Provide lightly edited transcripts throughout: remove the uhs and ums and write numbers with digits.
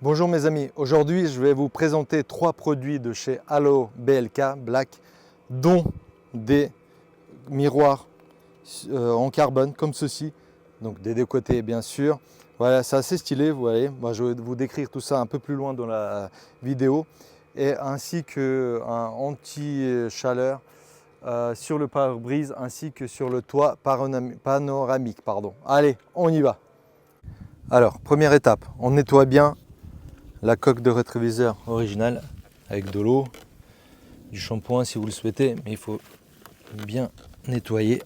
Bonjour mes amis, aujourd'hui je vais vous présenter 3 produits de chez Halo BLK Black, dont des miroirs en carbone comme ceci, donc des deux côtés bien sûr. Voilà, c'est assez stylé, vous voyez. Moi je vais vous décrire tout ça un peu plus loin dans la vidéo, et ainsi qu'un anti-chaleur sur le pare-brise ainsi que sur le toit panoramique. Allez, on y va. Alors, première étape, on nettoie bien la coque de rétroviseur originale avec de l'eau, du shampoing si vous le souhaitez, mais il faut bien nettoyer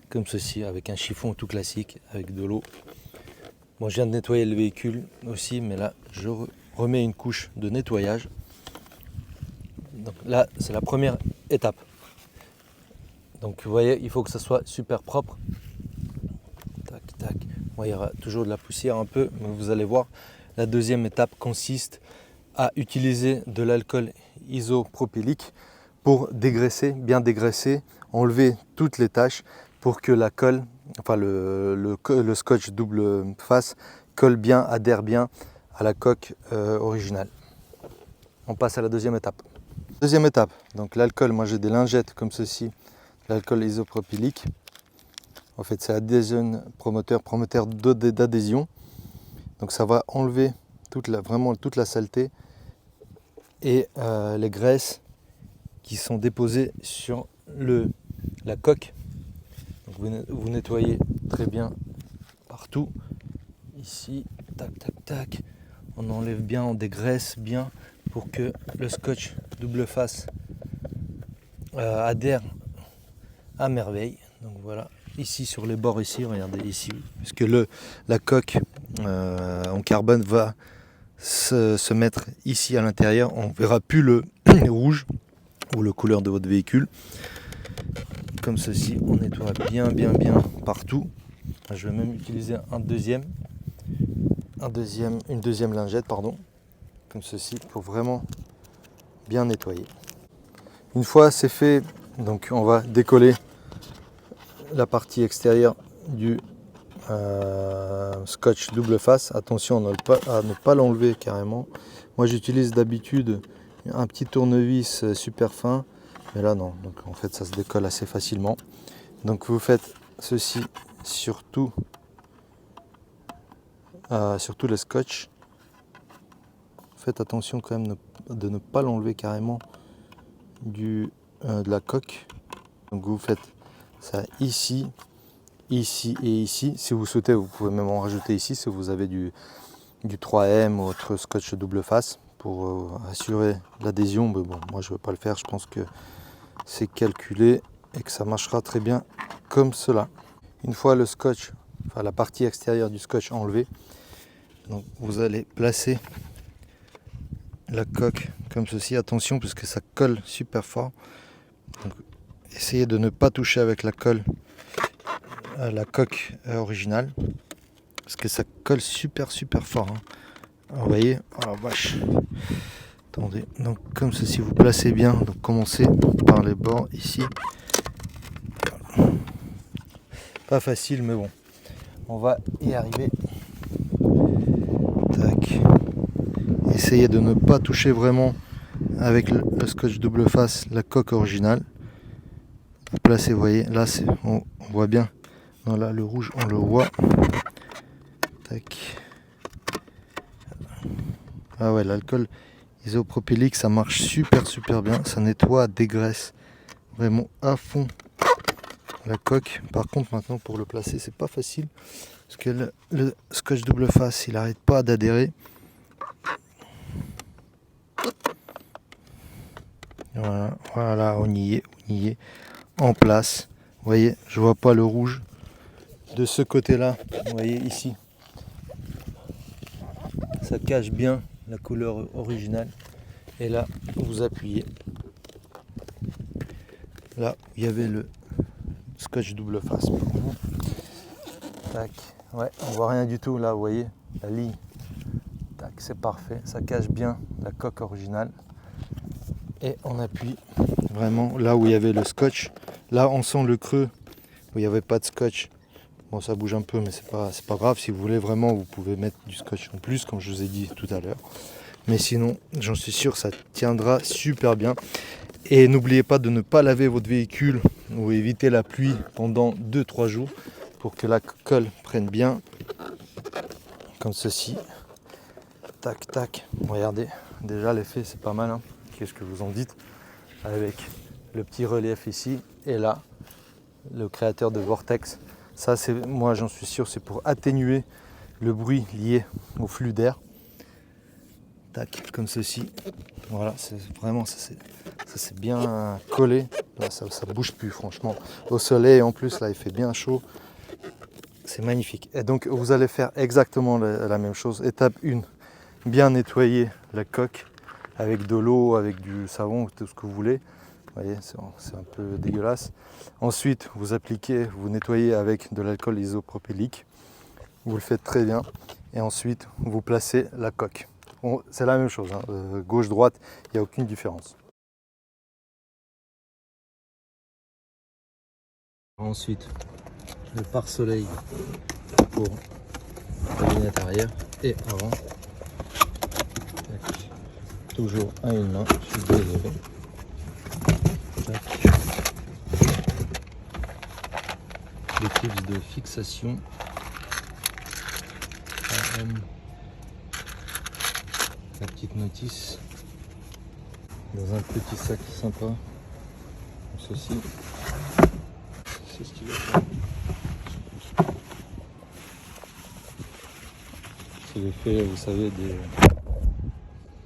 comme ceci avec un chiffon tout classique avec de l'eau. Bon, je viens de nettoyer le véhicule aussi, mais là je remets une couche de nettoyage. Donc là c'est la première étape. Donc vous voyez, il faut que ça soit super propre. Tac, tac. Bon, il y aura toujours de la poussière un peu, mais vous allez voir. La deuxième étape consiste à utiliser de l'alcool isopropylique pour dégraisser, bien dégraisser, enlever toutes les taches pour que la colle, enfin le scotch double face colle bien, adhère bien à la coque originale. On passe à la deuxième étape. Deuxième étape, donc l'alcool, moi j'ai des lingettes comme ceci, l'alcool isopropylique. En fait c'est adhésion promoteur d'adhésion. Donc ça va enlever vraiment toute la saleté et les graisses qui sont déposées sur la coque. Donc vous nettoyez très bien partout. Ici, tac, tac, tac. On enlève bien, on dégraisse bien pour que le scotch double face adhère à merveille. Donc voilà, ici sur les bords ici, regardez ici, puisque la coque en carbone va se mettre ici à l'intérieur. On ne verra plus le rouge ou le couleur de votre véhicule. Comme ceci, on nettoie bien partout. Je vais même utiliser une deuxième lingette, comme ceci, pour vraiment bien nettoyer. Une fois c'est fait, donc on va décoller la partie extérieure du scotch double face. Attention à ne pas l'enlever carrément. Moi j'utilise d'habitude un petit tournevis super fin, mais là non, donc en fait ça se décolle assez facilement. Donc vous faites ceci sur tout le scotch. Faites attention quand même de ne pas l'enlever carrément de la coque. Donc vous faites ça ici et ici. Si vous souhaitez, vous pouvez même en rajouter ici si vous avez du 3M ou autre scotch double face pour assurer l'adhésion. Mais bon, moi je ne vais pas le faire, je pense que c'est calculé et que ça marchera très bien comme cela. Une fois le scotch, enfin la partie extérieure du scotch enlevée, donc vous allez placer la coque comme ceci. Attention parce que ça colle super fort. Donc, essayez de ne pas toucher avec la colle à la coque originale parce que ça colle super fort. Alors, vous voyez, oh la vache. Attendez, donc comme ceci, vous placez bien. Donc commencez par les bords ici. Pas facile, mais bon, on va y arriver. Tac. Essayez de ne pas toucher vraiment avec le scotch double face la coque originale. Vous placez, vous voyez, là on voit bien. Non, là le rouge on le voit. Tac. Ah ouais, l'alcool isopropylique ça marche super bien. Ça nettoie, dégraisse vraiment à fond la coque. Par contre maintenant pour le placer c'est pas facile parce que le scotch double face il n'arrête pas d'adhérer. Voilà, on y est en place. Vous voyez, je vois pas le rouge de ce côté-là. Vous voyez ici, ça cache bien la couleur originale. Et là, vous appuyez. Là, il y avait le scotch double face. Tac, ouais, on voit rien du tout là. Vous voyez la ligne. Tac, c'est parfait. Ça cache bien la coque originale. Et on appuie vraiment là où il y avait le scotch. Là on sent le creux où il n'y avait pas de scotch. Bon, ça bouge un peu, mais c'est pas grave. Si vous voulez vraiment, vous pouvez mettre du scotch en plus, comme je vous ai dit tout à l'heure. Mais sinon, j'en suis sûr, ça tiendra super bien. Et n'oubliez pas de ne pas laver votre véhicule ou éviter la pluie pendant 2-3 jours pour que la colle prenne bien, comme ceci. Tac, tac. Regardez, déjà l'effet, c'est pas mal. Hein. Qu'est-ce que vous en dites? Avec le petit relief ici et là, le créateur de vortex. Ça, c'est, moi j'en suis sûr, c'est pour atténuer le bruit lié au flux d'air. Tac, comme ceci. Voilà, c'est vraiment, ça c'est bien collé. Là, ça bouge plus, franchement. Au soleil, en plus, là, il fait bien chaud. C'est magnifique. Et donc, vous allez faire exactement la même chose. Étape 1, bien nettoyer la coque avec de l'eau, avec du savon, tout ce que vous voulez. Vous voyez, c'est un peu dégueulasse. Ensuite, vous appliquez, vous nettoyez avec de l'alcool isopropylique. Vous le faites très bien. Et ensuite, vous placez la coque. C'est la même chose, hein. Gauche-droite, il n'y a aucune différence. Ensuite, le pare-soleil pour la lunette arrière et avant. Tac. Toujours à une main, je suis désolé. Tac. Les clips de fixation. La petite notice dans un petit sac sympa comme ceci. C'est ce qu'il va faire. C'est l'effet, vous savez,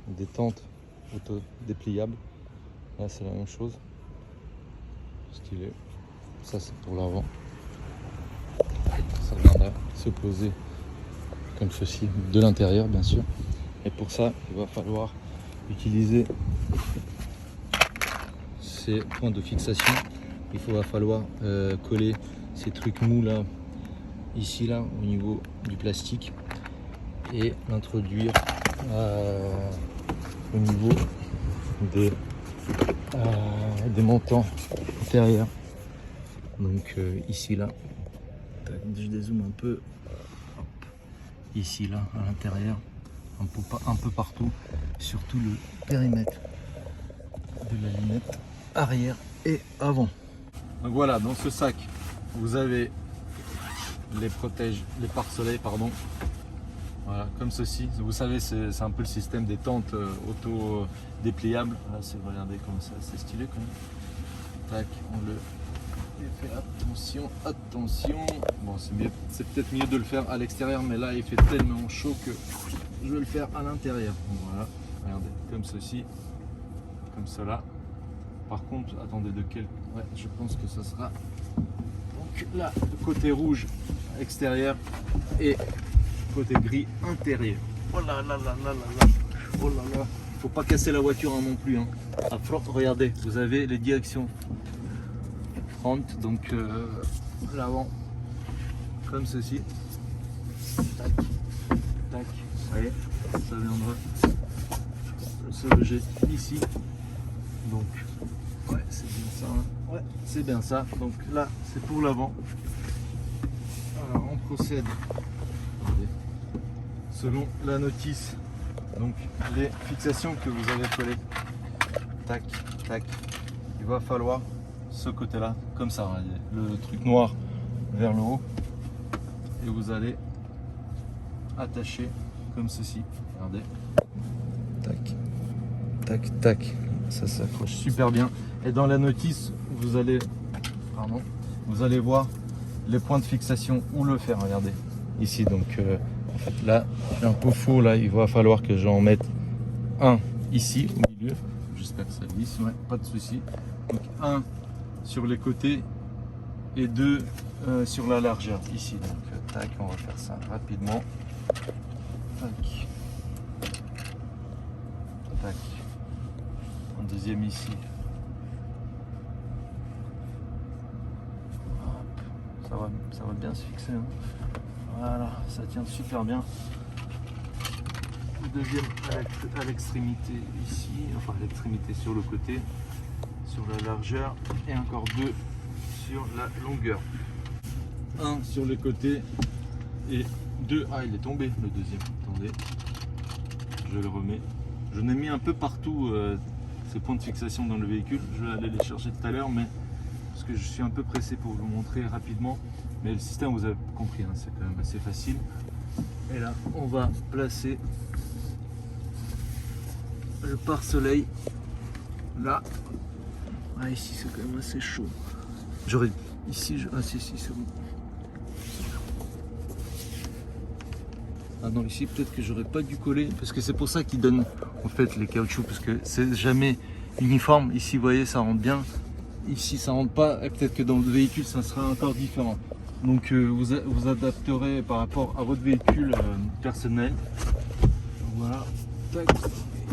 des tentes auto-dépliables. Là, c'est la même chose. Stylé. Ça, c'est pour l'avant. Ça viendra se poser comme ceci, de l'intérieur, bien sûr. Et pour ça, il va falloir utiliser ces points de fixation. Il va falloir coller ces trucs mous là, ici là, au niveau du plastique, et l'introduire au niveau des montants intérieurs. Donc ici là, je dézoome un peu. Hop. Ici là, à l'intérieur. Un peu partout, surtout le périmètre de la lunette arrière et avant. Donc voilà, dans ce sac, vous avez les pare-soleil, pardon. Voilà, comme ceci. Vous savez, c'est un peu le système des tentes auto-dépliables. Là, regardez comme ça, c'est stylé quand même. Tac, on le fait. Attention. Bon, c'est peut-être mieux de le faire à l'extérieur, mais là, il fait tellement chaud que je vais le faire à l'intérieur. Voilà, regardez, comme ceci, comme cela. Par contre, attendez, de quel... Ouais, je pense que ça sera... Donc là, le côté rouge extérieur et côté gris intérieur. Oh là là là là là là. Oh là là. Faut pas casser la voiture hein, non plus. Hein. Regardez, vous avez les directions front, donc l'avant, comme ceci. Tac, tac. Vous voyez, ça viendra se loger ici. Donc, ouais, c'est bien ça. Hein. Ouais, c'est bien ça. Donc là, c'est pour l'avant. Alors, on procède selon la notice. Donc, les fixations que vous avez collées. Tac, tac. Il va falloir ce côté-là, comme ça. Regardez, le truc noir vers le haut. Et vous allez attacher comme ceci. Regardez. Tac, tac, tac. Ça s'accroche super bien. Et dans la notice, vous allez voir les points de fixation où le faire. Regardez ici. Donc en fait là, j'ai un peu faux là. Il va falloir que j'en mette un ici au milieu. J'espère que ça glisse. Ouais, pas de souci. Donc un sur les côtés et deux sur la largeur ici. Donc tac, on va faire ça rapidement. Tac. Tac. Un deuxième ici. Hop. Ça va bien se fixer. Hein. Voilà, ça tient super bien. Le deuxième à l'extrémité ici, enfin à l'extrémité sur le côté, sur la largeur, et encore deux sur la longueur. un sur les côtés et deux. Ah, il est tombé le deuxième. Attendez, je le remets. Je n'ai mis un peu partout ces points de fixation dans le véhicule. Je vais aller les chercher tout à l'heure, mais parce que je suis un peu pressé pour vous montrer rapidement. Mais le système, vous avez compris, hein, c'est quand même assez facile. Et là, on va placer le pare-soleil là. Ah, ici c'est quand même assez chaud. J'aurais ici, ah si c'est bon. Ah non, ici peut-être que j'aurais pas dû coller parce que c'est pour ça qu'ils donnent en fait les caoutchoucs, parce que c'est jamais uniforme. Ici, vous voyez, ça rentre bien. Ici, ça rentre pas. Et peut-être que dans le véhicule, ça sera encore différent. Donc vous adapterez par rapport à votre véhicule personnel. Voilà. Tac.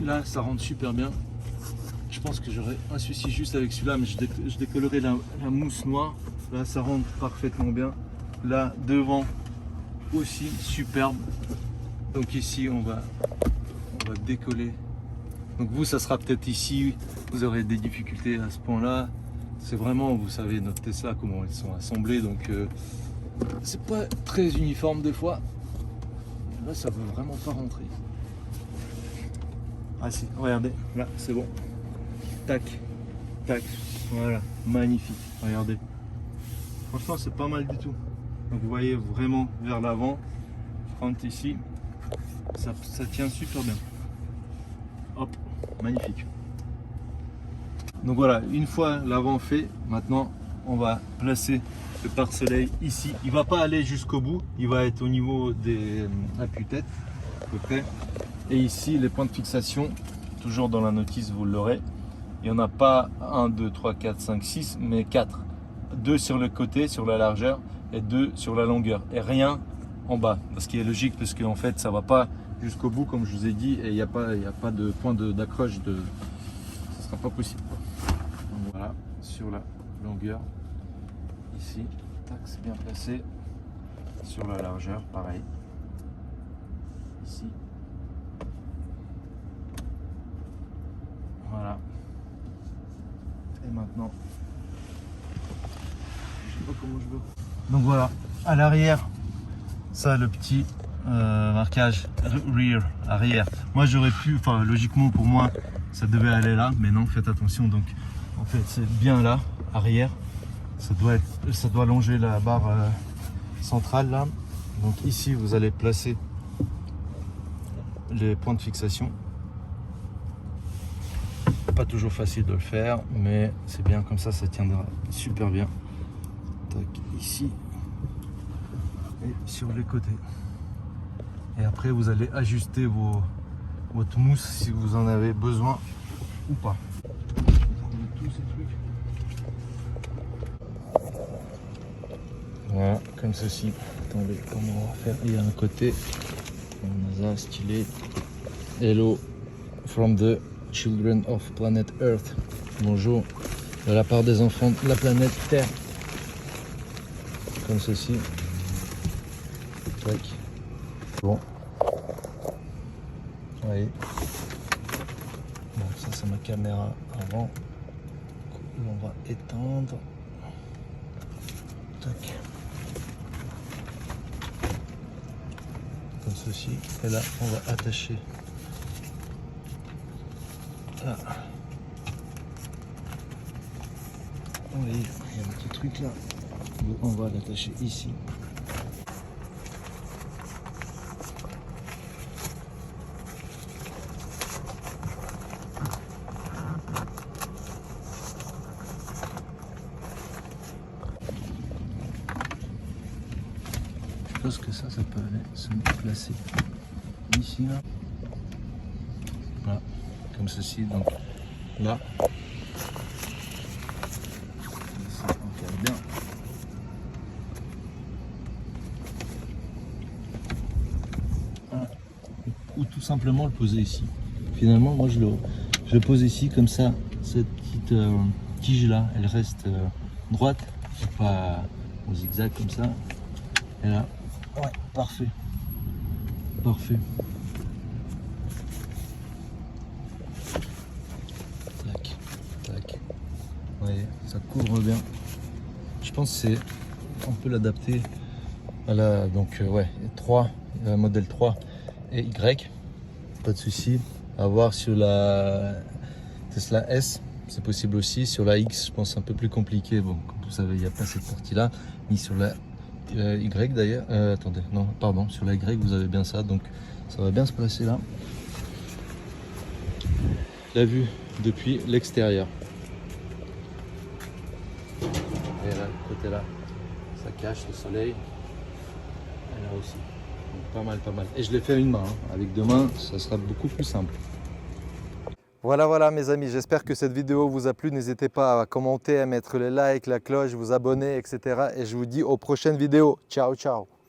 Là, ça rentre super bien. Je pense que j'aurais un souci juste avec celui-là, mais je décollerai la mousse noire. Là, ça rentre parfaitement bien. Là, devant aussi, superbe. Donc ici, on va décoller. Donc vous, ça sera peut-être ici, vous aurez des difficultés à ce point-là. C'est vraiment, vous savez, notre Tesla, comment elles sont assemblées. Donc, c'est pas très uniforme des fois. Là, ça veut vraiment pas rentrer. Ah si, regardez, là, c'est bon. Tac, tac, voilà, magnifique, regardez. Franchement, c'est pas mal du tout. Donc vous voyez vraiment vers l'avant, front ici, ça tient super bien. Hop, magnifique. Donc voilà, une fois l'avant fait, maintenant on va placer le pare-soleil ici. Il va pas aller jusqu'au bout, il va être au niveau des appuis-têtes à peu près. Et ici les points de fixation, toujours dans la notice vous l'aurez. Il n'y en a pas 1, 2, 3, 4, 5, 6, mais 4. 2 sur le côté, sur la largeur, et 2 sur la longueur. Et rien en bas. Ce qui est logique, parce qu'en fait, ça ne va pas jusqu'au bout, comme je vous ai dit, et il n'y a pas de point d'accroche. Ce ne sera pas possible. Donc voilà, sur la longueur, ici, tac, c'est bien placé. Sur la largeur, pareil. Ici. Voilà. Et maintenant, je sais pas comment je veux. Donc voilà, à l'arrière, ça le petit marquage rear, arrière. Moi j'aurais pu, enfin logiquement pour moi, ça devait aller là, mais non, faites attention. Donc en fait c'est bien là, arrière. Ça doit longer la barre centrale là. Donc ici vous allez placer les points de fixation. Pas toujours facile de le faire, mais c'est bien comme ça tiendra super bien. Tac, ici et sur les côtés. Et après vous allez ajuster votre mousse si vous en avez besoin ou pas. Tous ces trucs. Voilà, comme ceci. Attendez, comment on va faire? Il y a un côté, on a stylé. Hello from the Children of Planet Earth. Bonjour de la part des enfants de la planète Terre. Comme ceci. Tac. Bon. Vous voyez. Bon, ça c'est ma caméra avant. On va étendre. Tac. Comme ceci. Et là, on va attacher. Là. Vous voyez, il y a un petit truc là. On va l'attacher ici. Je pense que ça peut aller se placer ici là. Voilà, comme ceci. Donc là. Ici, on calme bien. Voilà. Ou tout simplement le poser ici. Finalement, moi je le pose ici comme ça. Cette petite tige là, elle reste droite, pas au zigzag comme ça. Et là, ouais, parfait. Parfait. Tac, tac. Vous voyez, ça couvre bien. Je pense que c'est on peut l'adapter à la donc ouais 3, modèle 3 et Y, pas de souci. À voir sur la Tesla S, c'est possible aussi. Sur la X, je pense un peu plus compliqué. Bon, comme vous savez, il n'y a pas cette partie-là. Ni sur la Y d'ailleurs. Attendez, non, pardon. Sur la Y, vous avez bien ça. Donc, ça va bien se placer là. La vue depuis l'extérieur. Et là, côté là, ça cache le soleil. Et là aussi. Donc, pas mal, pas mal. Et je l'ai fait à une main. Hein. Avec deux mains, ça sera beaucoup plus simple. Voilà mes amis, j'espère que cette vidéo vous a plu. N'hésitez pas à commenter, à mettre les likes, la cloche, vous abonner, etc. Et je vous dis aux prochaines vidéos. Ciao, ciao.